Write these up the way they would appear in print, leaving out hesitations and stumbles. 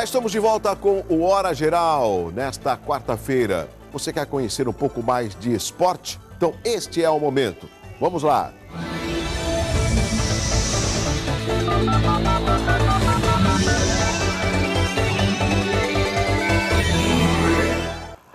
Já estamos de volta com o Hora Geral nesta quarta-feira. Você quer conhecer um pouco mais de esporte? Então este é o momento. Vamos lá!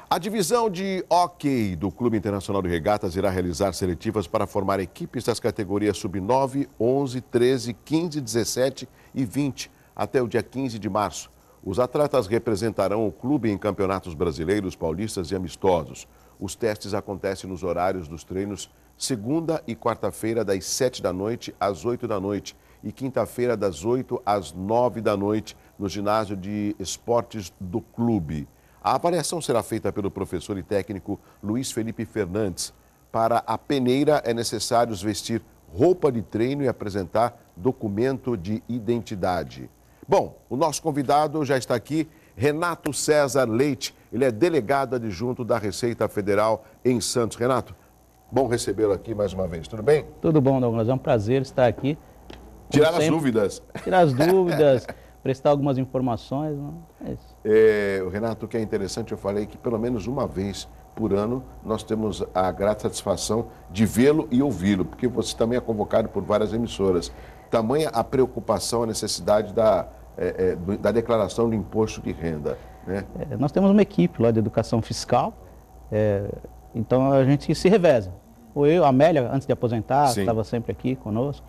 A divisão de hóquei do Clube Internacional de Regatas irá realizar seletivas para formar equipes das categorias sub-9, 11, 13, 15, 17 e 20 até o dia 15 de março. Os atletas representarão o clube em campeonatos brasileiros, paulistas e amistosos. Os testes acontecem nos horários dos treinos segunda e quarta-feira das 7 da noite às 8 da noite e quinta-feira das 8 às 9 da noite no ginásio de esportes do clube. A avaliação será feita pelo professor e técnico Luiz Felipe Fernandes. Para a peneira é necessário vestir roupa de treino e apresentar documento de identidade. Bom, o nosso convidado já está aqui, Renato César Leite. Ele é delegado adjunto da Receita Federal em Santos. Renato, bom recebê-lo aqui mais uma vez. Tudo bem? Tudo bom, Douglas. É um prazer estar aqui. Tirar as dúvidas. Tirar as dúvidas, prestar algumas informações. É isso. O Renato, o que é interessante, eu falei que pelo menos uma vez por ano nós temos a grata satisfação de vê-lo e ouvi-lo, porque você também é convocado por várias emissoras. Tamanha a preocupação, a necessidade da declaração do imposto de renda, né? Nós temos uma equipe lá de educação fiscal, então a gente se reveza. A Amélia, antes de aposentar, estava sempre aqui conosco.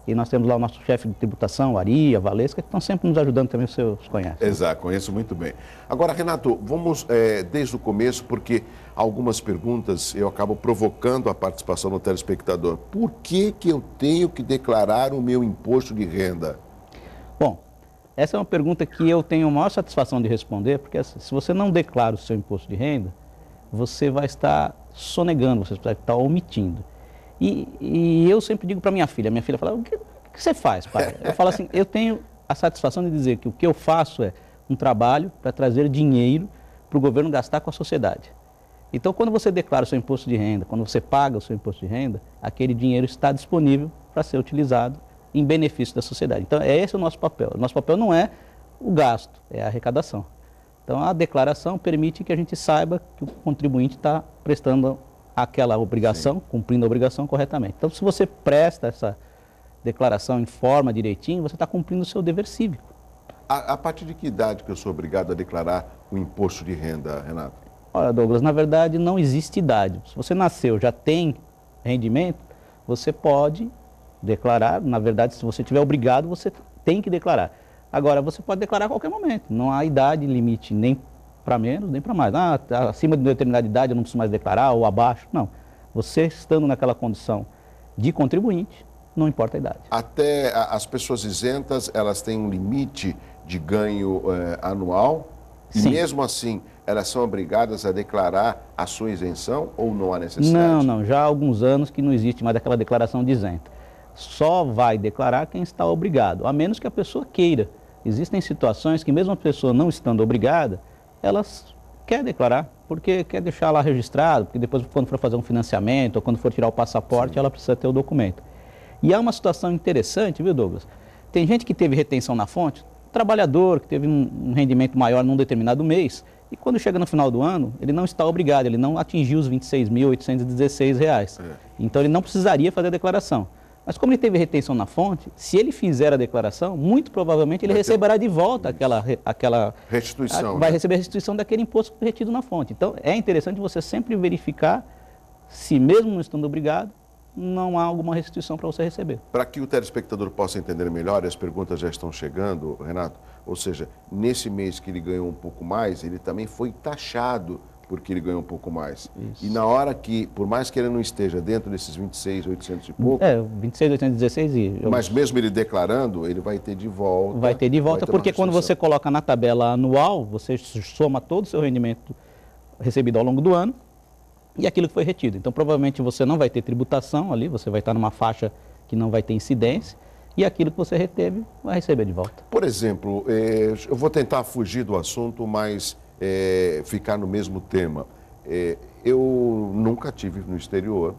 E nós temos lá o nosso chefe de tributação, Ari, a Valesca, que estão sempre nos ajudando também, os senhores conhecem. Exato, conheço muito bem. Agora, Renato, vamos desde o começo, porque algumas perguntas eu acabo provocando a participação do telespectador. Por que eu tenho que declarar o meu imposto de renda? Bom, essa é uma pergunta que eu tenho a maior satisfação de responder, porque se você não declara o seu imposto de renda, você vai estar sonegando, você vai estar omitindo. E eu sempre digo para minha filha fala, o que você faz, pai? Eu falo assim, eu tenho a satisfação de dizer que o que eu faço é um trabalho para trazer dinheiro para o governo gastar com a sociedade. Então, quando você declara o seu imposto de renda, quando você paga o seu imposto de renda, aquele dinheiro está disponível para ser utilizado em benefício da sociedade. Então, esse é o nosso papel. O nosso papel não é o gasto, é a arrecadação. Então, a declaração permite que a gente saiba que o contribuinte está prestando aquela obrigação, cumprindo a obrigação corretamente. Então, se você presta essa declaração, informa direitinho, você está cumprindo o seu dever cívico. A partir de que idade que eu sou obrigado a declarar o imposto de renda, Renato? Olha, Douglas, na verdade não existe idade. Se você nasceu, já tem rendimento, você pode declarar. Na verdade, se você estiver obrigado, você tem que declarar. Agora, você pode declarar a qualquer momento. Não há idade limite, nem para menos, nem para mais. Acima de determinada idade eu não preciso mais declarar, ou abaixo. Não. Você estando naquela condição de contribuinte, não importa a idade. Até as pessoas isentas, elas têm um limite de ganho anual? E Sim. Mesmo assim, elas são obrigadas a declarar a sua isenção ou não há necessidade? Não. Já há alguns anos que não existe mais aquela declaração de isento. Só vai declarar quem está obrigado, a menos que a pessoa queira. Existem situações que mesmo a pessoa não estando obrigada, elas quer declarar, porque quer deixar lá registrado, porque depois quando for fazer um financiamento ou quando for tirar o passaporte, ela precisa ter o documento. E há uma situação interessante, viu, Douglas? Tem gente que teve retenção na fonte, trabalhador que teve um rendimento maior num determinado mês, e quando chega no final do ano, ele não está obrigado, ele não atingiu os R$ 26.816. Então ele não precisaria fazer a declaração. Mas como ele teve retenção na fonte, se ele fizer a declaração, muito provavelmente ele receberá de volta aquela restituição. Vai receber a restituição daquele imposto retido na fonte. Então é interessante você sempre verificar se mesmo não estando obrigado, não há alguma restituição para você receber. Para que o telespectador possa entender melhor, as perguntas já estão chegando, Renato, ou seja, nesse mês que ele ganhou um pouco mais, ele também foi taxado porque ele ganhou um pouco mais. Isso. E na hora que, por mais que ele não esteja dentro desses 26.800 e pouco... 26.816 Mas mesmo ele declarando, ele vai ter de volta... Vai ter de volta, porque quando você coloca na tabela anual, você soma todo o seu rendimento recebido ao longo do ano e aquilo que foi retido. Então, provavelmente, você não vai ter tributação ali, você vai estar numa faixa que não vai ter incidência e aquilo que você reteve vai receber de volta. Por exemplo, eu vou tentar fugir do assunto, mas... ficar no mesmo tema. Eu nunca estive no exterior,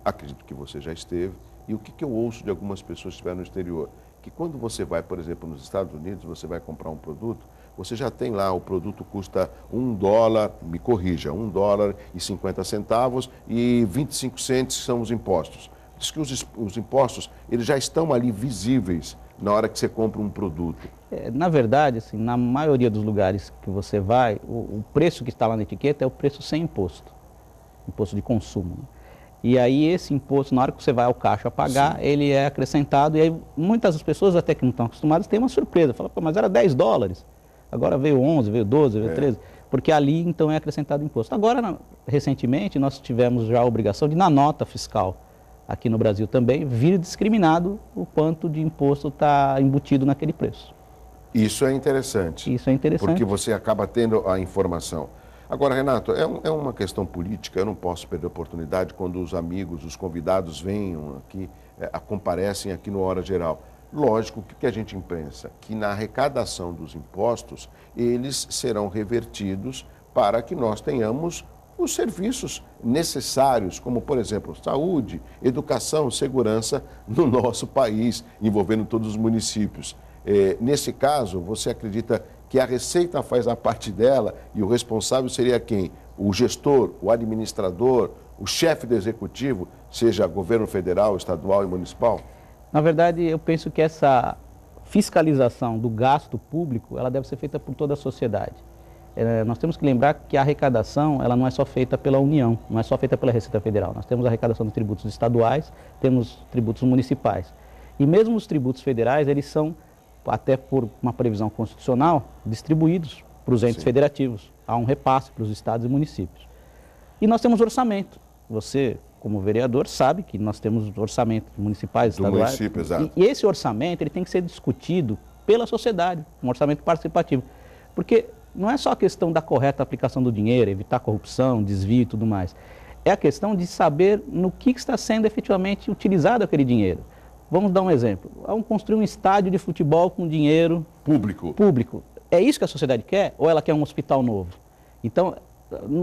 acredito que você já esteve, e o que eu ouço de algumas pessoas que estiveram no exterior? Que quando você vai, por exemplo, nos Estados Unidos, você vai comprar um produto, você já tem lá, o produto custa $1, me corrija, $1,50 e 25 cents são os impostos. Diz que os impostos, eles já estão ali visíveis na hora que você compra um produto. Na verdade, assim, na maioria dos lugares que você vai, o preço que está lá na etiqueta é o preço sem imposto, imposto de consumo. E aí esse imposto, na hora que você vai ao caixa pagar, sim, ele é acrescentado, e aí muitas pessoas até que não estão acostumadas têm uma surpresa, falam, mas era $10, agora veio 11, veio 12, veio 13, porque ali então é acrescentado imposto. Agora, recentemente, nós tivemos já a obrigação de, na nota fiscal, aqui no Brasil também, vir discriminado o quanto de imposto está embutido naquele preço. Isso é interessante. Isso é interessante. Porque você acaba tendo a informação. Agora, Renato, é uma questão política, eu não posso perder a oportunidade quando os amigos, os convidados venham aqui, comparecem aqui no Hora Geral. Lógico, o que a gente pensa? Que na arrecadação dos impostos, eles serão revertidos para que nós tenhamos os serviços necessários, como, por exemplo, saúde, educação, segurança no nosso país, envolvendo todos os municípios. Nesse caso, você acredita que a Receita faz a parte dela e o responsável seria quem? O gestor, o administrador, o chefe do executivo, seja governo federal, estadual e municipal? Na verdade, eu penso que essa fiscalização do gasto público, ela deve ser feita por toda a sociedade. Nós temos que lembrar que a arrecadação, ela não é só feita pela União, não é só feita pela Receita Federal. Nós temos a arrecadação dos tributos estaduais, temos tributos municipais. E mesmo os tributos federais, eles são, até por uma previsão constitucional, distribuídos para os entes, sim, federativos. Há um repasse para os estados e municípios. E nós temos orçamento. Você, como vereador, sabe que nós temos orçamentos municipais, estaduais. Do município, exato. E esse orçamento, ele tem que ser discutido pela sociedade, um orçamento participativo. Porque não é só a questão da correta aplicação do dinheiro, evitar corrupção, desvio e tudo mais. É a questão de saber no que está sendo efetivamente utilizado aquele dinheiro. Vamos dar um exemplo. Vamos construir um estádio de futebol com dinheiro público. É isso que a sociedade quer? Ou ela quer um hospital novo? Então,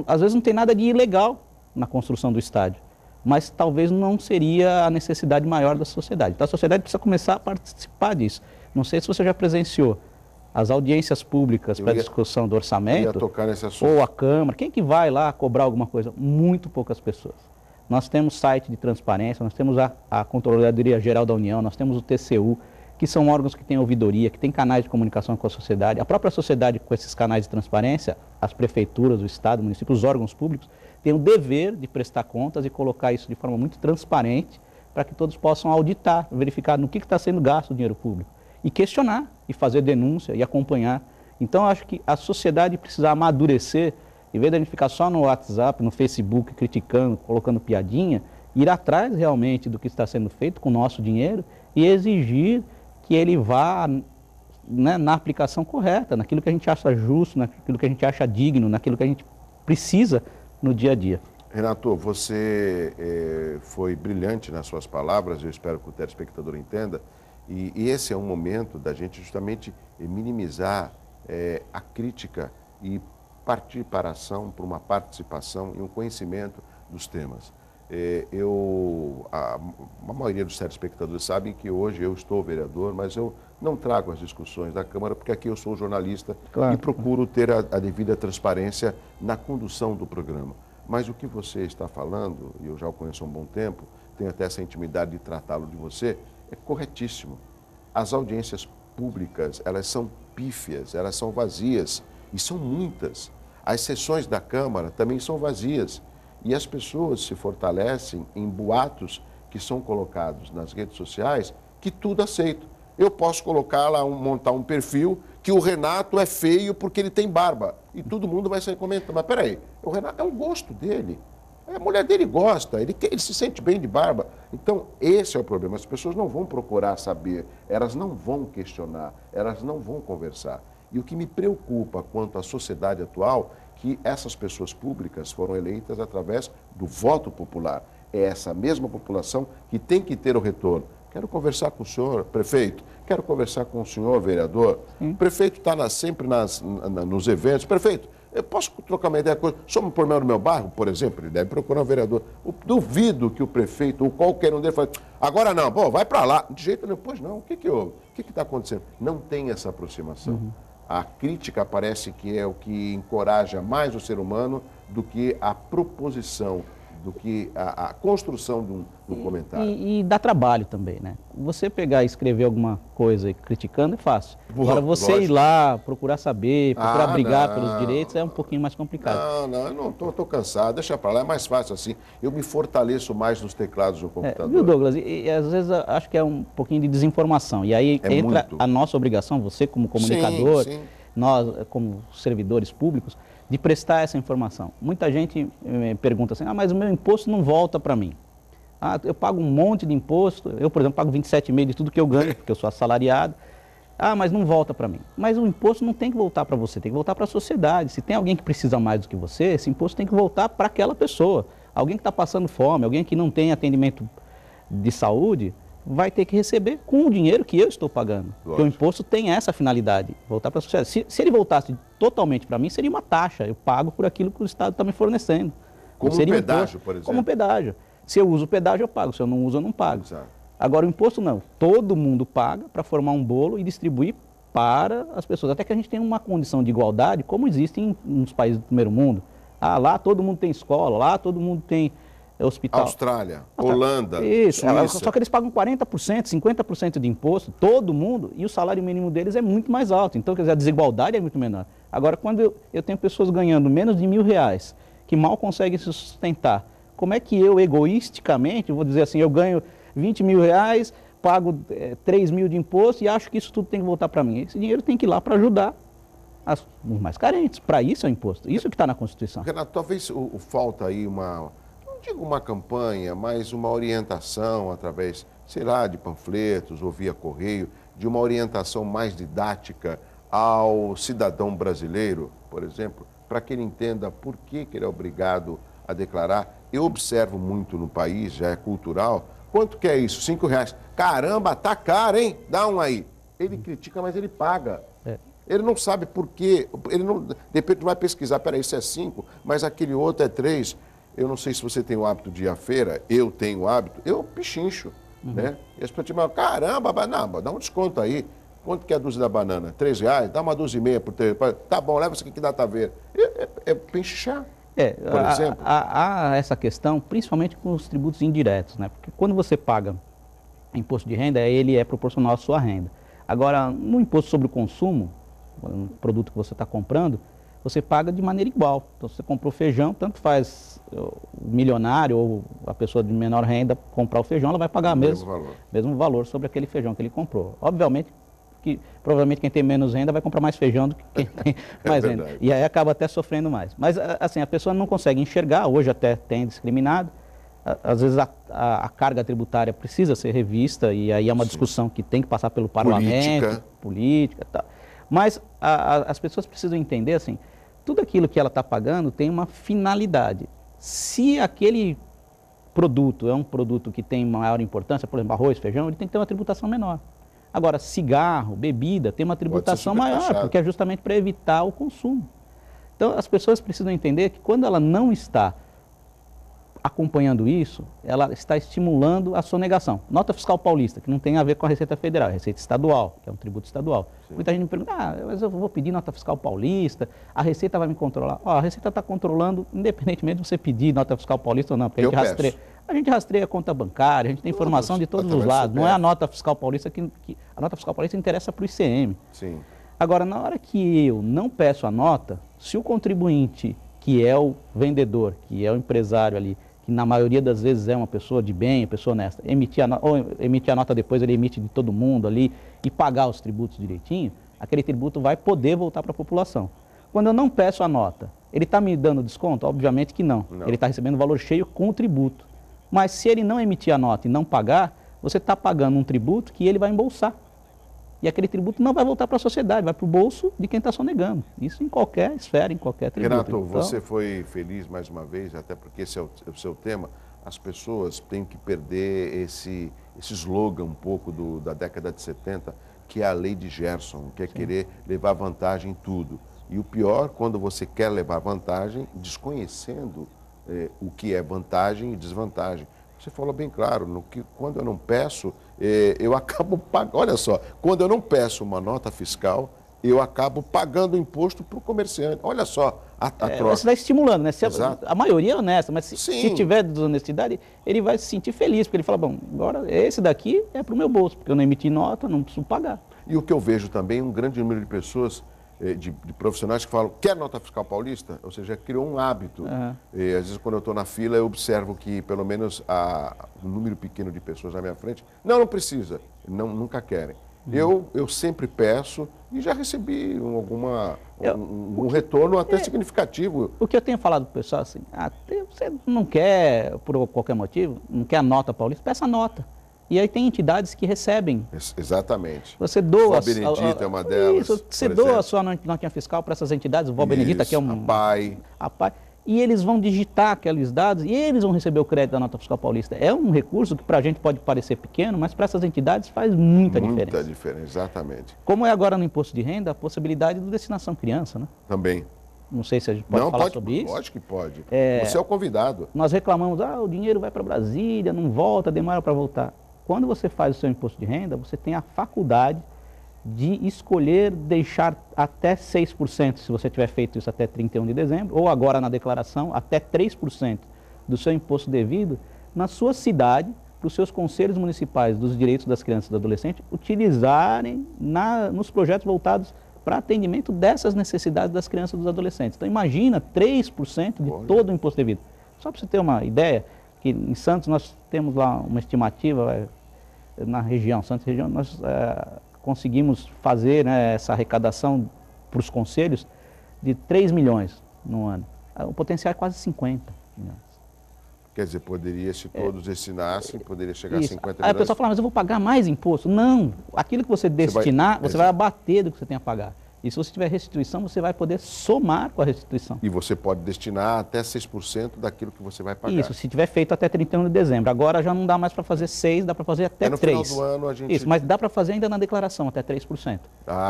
às vezes não tem nada de ilegal na construção do estádio, mas talvez não seria a necessidade maior da sociedade. Então a sociedade precisa começar a participar disso. Não sei se você já presenciou as audiências públicas para discussão do orçamento, tocar nesse assunto, ou a Câmara. Quem que vai lá cobrar alguma coisa? Muito poucas pessoas. Nós temos site de transparência, nós temos a Controladoria Geral da União, nós temos o TCU, que são órgãos que têm ouvidoria, que têm canais de comunicação com a sociedade. A própria sociedade, com esses canais de transparência, as prefeituras, o Estado, o município, os órgãos públicos, têm o dever de prestar contas e colocar isso de forma muito transparente para que todos possam auditar, verificar no que está sendo gasto o dinheiro público e questionar, e fazer denúncia e acompanhar. Então, eu acho que a sociedade precisa amadurecer, em vez de a gente ficar só no WhatsApp, no Facebook, criticando, colocando piadinha, ir atrás realmente do que está sendo feito com o nosso dinheiro e exigir que ele vá, né, na aplicação correta, naquilo que a gente acha justo, naquilo que a gente acha digno, naquilo que a gente precisa no dia a dia. Renato, você foi brilhante nas suas palavras, eu espero que o telespectador entenda, e esse é um momento da gente justamente minimizar a crítica e partir para a ação, para uma participação e um conhecimento dos temas. A maioria dos telespectadores sabem que hoje eu estou vereador, mas eu não trago as discussões da Câmara, porque aqui eu sou jornalista, claro, e procuro ter a devida transparência na condução do programa. Mas o que você está falando, e eu já o conheço há um bom tempo, tenho até essa intimidade de tratá-lo de você, é corretíssimo. As audiências públicas, elas são pífias, elas são vazias, e são muitas. As sessões da Câmara também são vazias. E as pessoas se fortalecem em boatos que são colocados nas redes sociais, que tudo aceito. Eu posso colocar lá, montar um perfil que o Renato é feio porque ele tem barba. E todo mundo vai sair comentando. Mas peraí, o Renato é o gosto dele. A mulher dele gosta, ele se sente bem de barba. Então, esse é o problema. As pessoas não vão procurar saber, elas não vão questionar, elas não vão conversar. E o que me preocupa quanto à sociedade atual, que essas pessoas públicas foram eleitas através do voto popular. É essa mesma população que tem que ter o retorno. Quero conversar com o senhor, prefeito. Quero conversar com o senhor, vereador. O prefeito está sempre nos eventos. Prefeito, eu posso trocar uma ideia com o senhor um problema no meu bairro, por exemplo? Ele deve procurar um vereador. Eu duvido que o prefeito ou qualquer um deles fale, agora não, pô, vai para lá. De jeito nenhum. Pois não, o que houve? O que está acontecendo? Não tem essa aproximação. A crítica parece que é o que encoraja mais o ser humano do que a proposição, do que a construção de um comentário. E dá trabalho também, né? Você pegar e escrever alguma coisa criticando é fácil. Agora você ir lá, procurar saber, procurar brigar pelos direitos é um pouquinho mais complicado. Não, eu não estou cansado, deixa para lá, é mais fácil assim. Eu me fortaleço mais nos teclados do computador. Viu, Douglas? E às vezes acho que é um pouquinho de desinformação. E aí entra a nossa obrigação, você como comunicador, nós como servidores públicos, de prestar essa informação. Muita gente me pergunta assim, mas o meu imposto não volta para mim. Eu pago um monte de imposto, eu, por exemplo, pago 27,5% de tudo que eu ganho, porque eu sou assalariado. Mas não volta para mim. Mas o imposto não tem que voltar para você, tem que voltar para a sociedade. Se tem alguém que precisa mais do que você, esse imposto tem que voltar para aquela pessoa. Alguém que está passando fome, alguém que não tem atendimento de saúde, vai ter que receber com o dinheiro que eu estou pagando. Porque o imposto tem essa finalidade, voltar para a sociedade. Se ele voltasse totalmente para mim, seria uma taxa. Eu pago por aquilo que o Estado está me fornecendo. Como um pedágio, por exemplo. Como um pedágio. Se eu uso o pedágio, eu pago. Se eu não uso, eu não pago. Exato. Agora, o imposto não. Todo mundo paga para formar um bolo e distribuir para as pessoas. Até que a gente tem uma condição de igualdade, como existe nos países do primeiro mundo. Lá todo mundo tem escola, lá todo mundo tem hospital. Austrália, Holanda, isso, Suíça. Só que eles pagam 40%, 50% de imposto, todo mundo, e o salário mínimo deles é muito mais alto. Então, quer dizer, a desigualdade é muito menor. Agora, quando eu tenho pessoas ganhando menos de R$1.000, que mal conseguem se sustentar, como é que eu, egoisticamente, vou dizer assim, eu ganho R$20.000, pago 3 mil de imposto e acho que isso tudo tem que voltar para mim? Esse dinheiro tem que ir lá para ajudar os mais carentes. Para isso é o imposto. Isso que está na Constituição. Renato, talvez falta aí não digo uma campanha, mas uma orientação através, sei lá, de panfletos ou via correio, de uma orientação mais didática ao cidadão brasileiro, por exemplo, para que ele entenda por que ele é obrigado a declarar. Eu observo muito no país, já é cultural, quanto que é isso? R$5. Caramba, tá caro, hein? Dá um aí. Ele critica, mas ele paga. Ele não sabe por quê. Ele não, de repente vai pesquisar, peraí, isso é 5, mas aquele outro é 3. Eu não sei se você tem o hábito de ir à feira, eu tenho o hábito, eu pichincho, né? E as pessoas te falam, caramba, não, dá um desconto aí. Quanto que é a dúzia da banana? R$3? Dá uma dúzia e meia por 3. Tá bom, leva isso aqui que dá taveira. É pinchar. Por exemplo. Há essa questão, principalmente com os tributos indiretos, né? Porque quando você paga imposto de renda, ele é proporcional à sua renda. Agora, no imposto sobre o consumo, um produto que você está comprando, você paga de maneira igual. Então, se você comprou feijão, tanto faz o milionário ou a pessoa de menor renda comprar o feijão, ela vai pagar mesmo valor sobre aquele feijão que ele comprou. Obviamente, provavelmente quem tem menos renda vai comprar mais feijão do que quem tem mais renda. E aí acaba até sofrendo mais. Mas, assim, a pessoa não consegue enxergar, hoje até tem discriminado. Às vezes a carga tributária precisa ser revista e aí é uma discussão que tem que passar pelo parlamento, política e tal. Mas as pessoas precisam entender, assim, tudo aquilo que ela está pagando tem uma finalidade. Se aquele produto é um produto que tem maior importância, por exemplo, arroz, feijão, ele tem que ter uma tributação menor. Agora, cigarro, bebida, tem uma tributação maior, porque é justamente para evitar o consumo. Então, as pessoas precisam entender que quando ela não está acompanhando isso, ela está estimulando a sonegação. Nota fiscal paulista, que não tem a ver com a Receita Federal, é a Receita Estadual, que é um tributo estadual. Sim. Muita gente me pergunta, mas eu vou pedir nota fiscal paulista, a Receita vai me controlar. A Receita está controlando, independentemente de você pedir nota fiscal paulista ou não, porque a gente rastreia a conta bancária, a gente tem informação de todos os lados. Não é a nota fiscal paulista a nota fiscal paulista interessa para o ICM. Sim. Agora, na hora que eu não peço a nota, se o contribuinte, que é o vendedor, que é o empresário ali, que na maioria das vezes é uma pessoa de bem, uma pessoa honesta, emitir a nota depois, ele emite de todo mundo ali e pagar os tributos direitinho, aquele tributo vai poder voltar para a população. Quando eu não peço a nota, ele está me dando desconto? Obviamente que não. Ele está recebendo o valor cheio com o tributo. Mas se ele não emitir a nota e não pagar, você está pagando um tributo que ele vai embolsar. E aquele tributo não vai voltar para a sociedade, vai para o bolso de quem está sonegando. Isso em qualquer esfera, em qualquer tributo. Renato, então, você foi feliz mais uma vez, até porque esse é o seu tema. As pessoas têm que perder esse slogan um pouco da década de 70, que é a lei de Gerson, que é querer levar vantagem em tudo. E o pior, quando você quer levar vantagem, desconhecendo o que é vantagem e desvantagem. Você falou bem claro, quando eu não peço, eu acabo pagando. Olha só, quando eu não peço uma nota fiscal, eu acabo pagando imposto para o comerciante. Olha só a troca. Você está estimulando, né? A maioria é honesta, mas se Sim. tiver desonestidade, ele vai se sentir feliz, porque ele fala, bom, agora esse daqui é para o meu bolso, porque eu não emiti nota, não preciso pagar. E o que eu vejo também, um grande número de pessoas, de profissionais que falam, quer nota fiscal paulista? Ou seja, criou um hábito. Às vezes, quando eu estou na fila, eu observo que, pelo menos, um número pequeno de pessoas na minha frente, não precisa, nunca querem. Eu sempre peço e já recebi um retorno até significativo. O que eu tenho falado para o pessoal, assim, você não quer, por qualquer motivo, não quer a nota paulista, peça a nota. E aí tem entidades que recebem. Exatamente. Você doa... Vó Benedita é uma delas. Isso, você doa a sua notinha fiscal para essas entidades, Vó Benedita, que é a PAI. A PAI. E eles vão digitar aqueles dados e eles vão receber o crédito da nota fiscal paulista. É um recurso que para a gente pode parecer pequeno, mas para essas entidades faz muita diferença. Muita diferença, exatamente. Como é agora no imposto de renda, a possibilidade do destinação criança, né? Também. Não sei se a gente pode falar sobre isso. Lógico que pode. Você é o convidado. Nós reclamamos, o dinheiro vai para Brasília, não volta, demora para voltar. Quando você faz o seu imposto de renda, você tem a faculdade de escolher deixar até 6%, se você tiver feito isso até 31 de dezembro, ou agora na declaração, até 3% do seu imposto devido, na sua cidade, para os seus conselhos municipais dos direitos das crianças e do adolescente utilizarem nos projetos voltados para atendimento dessas necessidades das crianças e dos adolescentes. Então imagina 3% de todo o imposto devido. Só para você ter uma ideia, que em Santos nós temos lá uma estimativa, na região, Santos região, nós conseguimos fazer, né, essa arrecadação para os conselhos de 3 milhões no ano. O potencial é quase 50 milhões. Quer dizer, poderia, se todos ensinassem, poderia chegar isso. a 50 Aí milhões. a pessoa fala, mas eu vou pagar mais imposto? Não, aquilo que você destinar, você vai abater do que você tem a pagar. E se você tiver restituição, você vai poder somar com a restituição. E você pode destinar até 6% daquilo que você vai pagar. Isso, se tiver feito até 31 de dezembro. Agora já não dá mais para fazer 6, dá para fazer até 3. No final do ano a gente... Isso, mas dá para fazer ainda na declaração, até 3%.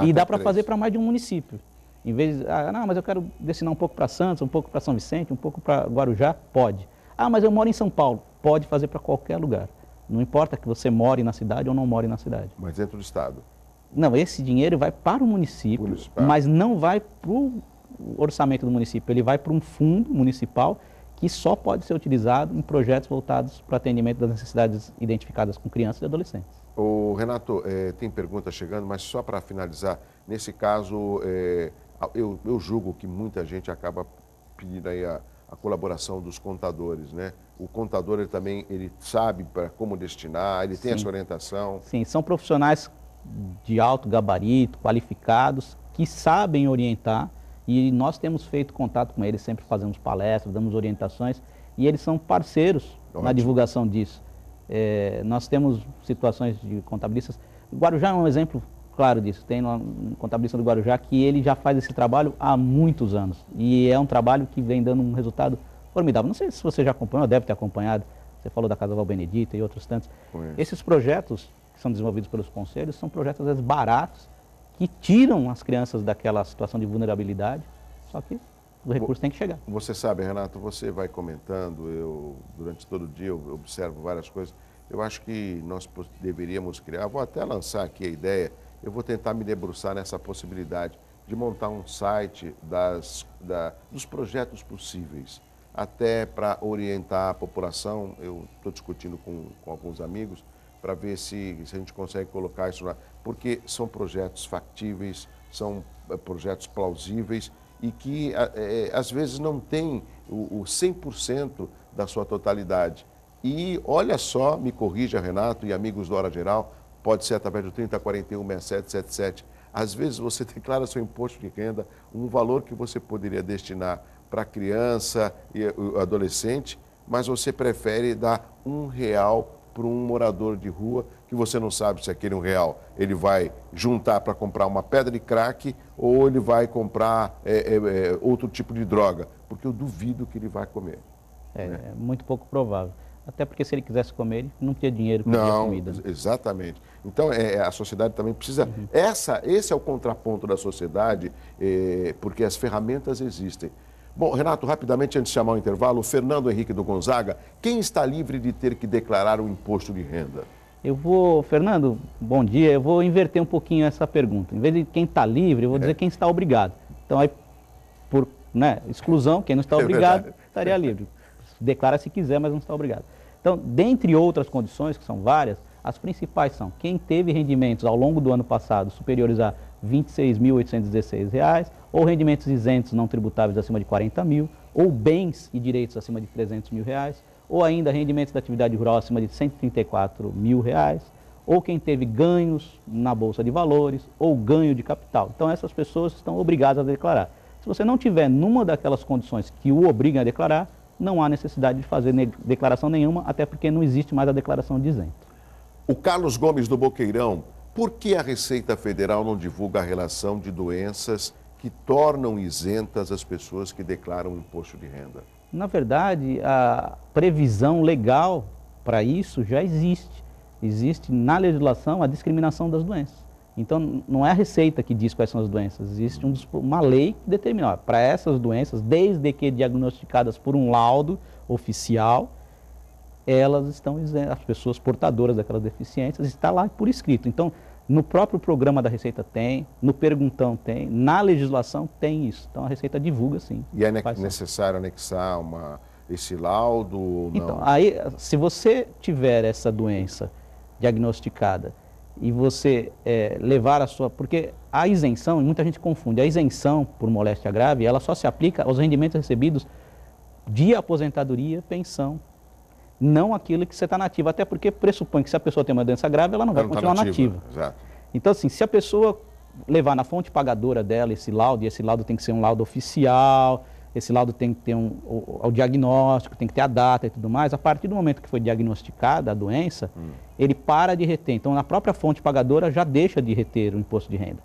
E dá para fazer para mais de um município. Em vez de, não, mas eu quero destinar um pouco para Santos, um pouco para São Vicente, um pouco para Guarujá, pode. Mas eu moro em São Paulo, pode fazer para qualquer lugar. Não importa que você more na cidade ou não more na cidade. Mas dentro do estado. Não, esse dinheiro vai para o município, mas não vai para o orçamento do município, ele vai para um fundo municipal que só pode ser utilizado em projetos voltados para o atendimento das necessidades identificadas com crianças e adolescentes. Renato, tem pergunta chegando, mas só para finalizar, nesse caso, eu julgo que muita gente acaba pedindo aí a colaboração dos contadores, né? O contador, ele sabe para como destinar, ele tem essa orientação. Sim, são profissionais de alto gabarito, qualificados, que sabem orientar, e nós temos feito contato com eles, sempre fazemos palestras, damos orientações, e eeles são parceiros na divulgação disso. Nós temos situações de contabilistas, Guarujá é um exemplo claro disso, tem um contabilista do Guarujá que ele já faz esse trabalho há muitos anos, e é um trabalho que vem dando um resultado formidável. Não sei se você já acompanhou, deve ter acompanhado, você falou da Casa Vó Benedita e outros tantos. Esses projetos que são desenvolvidos pelos conselhos são projetos, às vezes, baratos, que tiram as crianças daquela situação de vulnerabilidade, só que o recurso tem que chegar. Você sabe, Renato, você vai comentando, durante todo o dia eu observo várias coisas, eu acho que nós deveríamos criar, vou até lançar aqui a ideia, eu vou tentar me debruçar nessa possibilidade de montar um site dos projetos possíveis, até para orientar a população. Eu estou discutindo com alguns amigos, para ver se a gente consegue colocar isso lá, porque são projetos factíveis, são projetos plausíveis e que às vezes não tem o 100% da sua totalidade. E olha só, me corrija, Renato e amigos do Hora Geral, pode ser através do 3041-6777. Às vezes você declara seu imposto de renda, um valor que você poderia destinar para a criança e adolescente, mas você prefere dar R$1 para um morador de rua, que você não sabe se aquele R$1 ele vai juntar para comprar uma pedra de crack ou ele vai comprar outro tipo de droga, porque eu duvido que ele vai comer. É muito pouco provável. Até porque se ele quisesse comer, ele não tinha dinheiro para a comida. Não, exatamente. Então, a sociedade também precisa... Esse é o contraponto da sociedade, porque as ferramentas existem. Bom, Renato, rapidamente, antes de chamar o intervalo, o Fernando Henrique do Gonzaga, quem está livre de ter que declarar o imposto de renda? Fernando, bom dia, eu vou inverter um pouquinho essa pergunta. Em vez de quem está livre, eu vou dizer quem está obrigado. Então, aí, por exclusão, quem não está obrigado estaria livre. Declara se quiser, mas não está obrigado. Então, dentre outras condições, que são várias, as principais são quem teve rendimentos ao longo do ano passado superiores a R$ 26.816, ou rendimentos isentos não tributáveis acima de 40 mil, ou bens e direitos acima de R$ 300 mil, ou ainda rendimentos da atividade rural acima de R$ 134 mil, ou quem teve ganhos na Bolsa de Valores, ou ganho de capital. Então, essas pessoas estão obrigadas a declarar. Se você não tiver numa daquelas condições que o obriguem a declarar, não há necessidade de fazer declaração nenhuma, até porque não existe mais a declaração de isento. O Carlos Gomes do Boqueirão, por que a Receita Federal não divulga a relação de doenças que tornam isentas as pessoas que declaram imposto de renda? Na verdade, a previsão legal para isso já existe. Existe na legislação a discriminação das doenças. Então, não é a Receita que diz quais são as doenças, existe uma lei que determina, para essas doenças, desde que diagnosticadas por um laudo oficial, elas estão isentas, as pessoas portadoras daquelas deficiências, está lá por escrito. Então, no próprio programa da Receita tem, no perguntão tem, na legislação tem isso. Então, a Receita divulga sim. E é necessário anexar esse laudo ou não? Então, aí, se você tiver essa doença diagnosticada e você levar a sua... Porque a isenção, muita gente confunde, a isenção por moléstia grave, ela só se aplica aos rendimentos recebidos de aposentadoria, pensão, não aquilo que você está nativa, até porque pressupõe que se a pessoa tem uma doença grave, ela não vai continuar nativa. Exato. Então, assim, se a pessoa levar na fonte pagadora dela esse laudo, e esse laudo tem que ser um laudo oficial, esse laudo tem que ter o diagnóstico, tem que ter a data e tudo mais, a partir do momento que foi diagnosticada a doença, ele para de reter. Então, na própria fonte pagadora já deixa de reter o imposto de renda.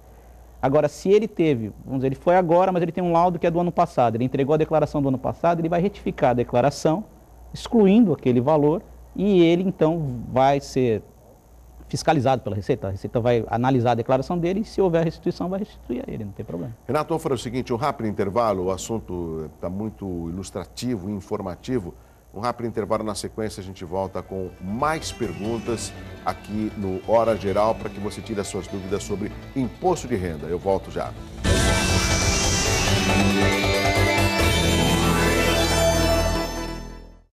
Agora, se ele teve, vamos dizer, ele foi agora, mas ele tem um laudo que é do ano passado, ele entregou a declaração do ano passado, ele vai retificar a declaração, excluindo aquele valor, e ele então vai ser fiscalizado pela Receita. A Receita vai analisar a declaração dele e se houver restituição, vai restituir a ele, não tem problema. Renato, vamos fazer o seguinte, um rápido intervalo, o assunto está muito ilustrativo e informativo. Um rápido intervalo, na sequência a gente volta com mais perguntas aqui no Hora Geral para que você tire as suas dúvidas sobre imposto de renda. Eu volto já.